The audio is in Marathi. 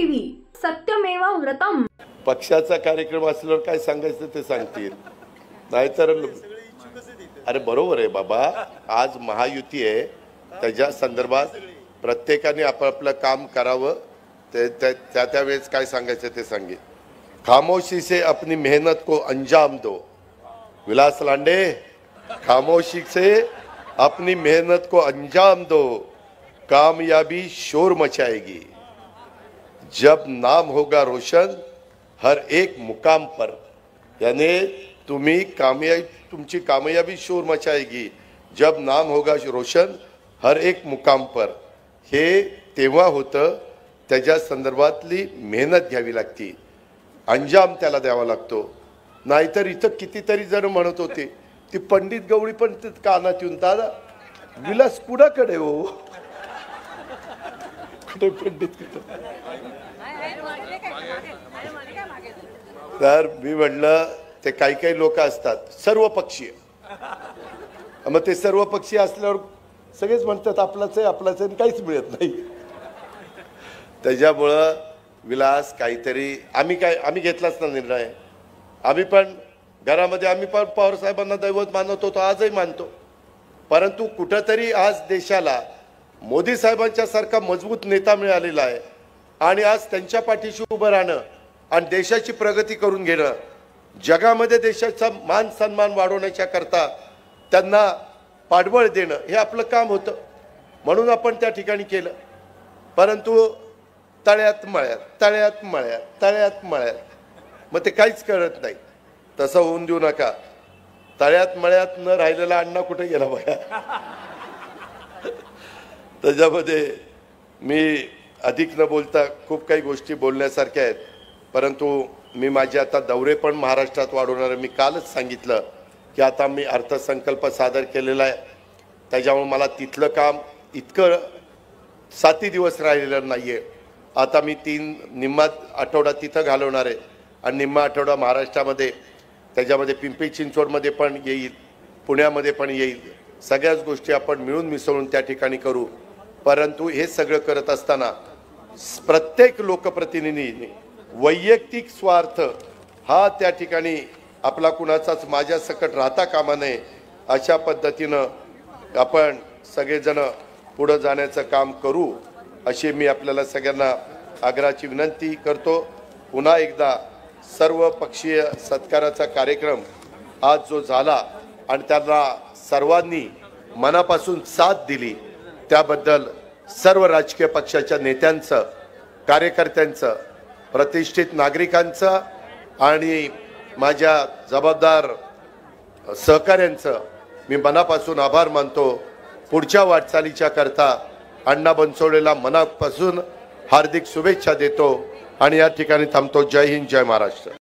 टीव्ही सत्यमेव व्रतम। पक्षाचा कार्यक्रम असल्यावर काय सांगायचं ते सांगतील, नाहीतर अरे बरोबर आहे बाबा, आज महायुती आहे, त्याच्या संदर्भात प्रत्येकाने आपापलं काम करावं, त्या वेळेस काय सांगायचं ते सांगे। खामोशी से अपनी मेहनत को अंजाम दो। विलास लांडे, खामोशी से अपनी मेहनत को अंजाम दो, कामयाबी शोर मचाएगी। जब नाम होगा रोशन हर एक मुकाम पर, यानी तुमची कामयाबी शोर मचाएगी जब नाम होगा रोशन हर एक मुकाम पर। हे तेव्हा होतं, त्याच्या संदर्भातली मेहनत घ्यावी लागती, अंजाम त्याला द्यावा लागतो। नाहीतर इथं कितीतरी जण म्हणत होते, ती पंडित गवळी पण कानात येऊन, दादा विलास कुणाकडे हो, कुठे पंडित कुठे। तर मी म्हणलं ते काही लोक असतात सर्व पक्षीय, मग ते सर्व पक्षीय असल्यावर सगळेच म्हणतात आपलाच आहे आपलाच आहे, काहीच मिळत नाही। त्याच्यामुळं विलास काहीतरी आम्ही घेतलाच ना निर्णय। आम्ही पण घरामध्ये आम्ही पण पवार साहेबांना दैवत मानत होतो, आजही मानतो, परंतु कुठंतरी आज देशाला मोदी साहेबांच्या सारखा मजबूत नेता मिळालेला आहे आणि आज त्यांच्या पाठीशी उभं राहणं आणि देशाची प्रगती करून घेणं, जगामध्ये देशाचा मान सन्मान वाढवण्याच्या करता त्यांना पाठबळ देणं हे आपलं काम होतं, म्हणून आपण त्या ठिकाणी केलं। परंतु तळ्यात मळ्यात मग ते काहीच कळत नाही। तसं होऊन देऊ नका। तळ्यात मळ्यात न राहिलेला अण्णा कुठे गेला बघा। त्याच्यामध्ये मी अधिक न बोलता खूप काही गोष्टी बोलण्यासारख्या आहेत, परंतु मी माझे आता दौरे पण महाराष्ट्रात वाढवणार आहे। मी कालच सांगितलं की आता मी अर्थसंकल्प सादर केलेला आहे, त्याच्यामुळे मला तिथलं काम इतकं 7 दिवस राहिलेलं नाही आहे। आता मी निम्मा आठवडा तिथं घालवणार आहे आणि निम्मा आठवडा महाराष्ट्रामध्ये, त्याच्यामध्ये पिंपरी चिंचवडमध्ये पण येईल, पुण्यामध्ये पण येईल। सगळ्याच गोष्टी आपण मिळून मिसळून त्या ठिकाणी करू। परंतु हे सगळं करत असताना प्रत्येक लोकप्रतिनिधींनी वैयक्तिक स्वार्थ हा त्या ठिकाणी आपला कुणाचाच माझ्या सकट राहता कामा नये, अशा पद्धतीनं आपण सगळेजण पुढे जाण्याचं काम करू, अशी मी आपल्याला सगळ्यांना आग्रहाची विनंती करतो। पुन्हा एकदा सर्व पक्षीय सत्काराचा कार्यक्रम आज जो झाला आणि त्याला सर्वांनी मनापासून साथ दिली, त्याबद्दल सर्व राजकीय पक्षाच्या नेत्यांचं, कार्यकर्त्यांचं, प्रतिष्ठित नागरिकांचं आणि माझ्या जबाबदार सहकाऱ्यांचं मी मनापासून आभार मानतो। पुढच्या वाटचालीच्या करता अण्णा बनसोडेला मनापासून हार्दिक शुभेच्छा देतो आणि या ठिकाणी थांबतो। जय हिंद, जय महाराष्ट्र।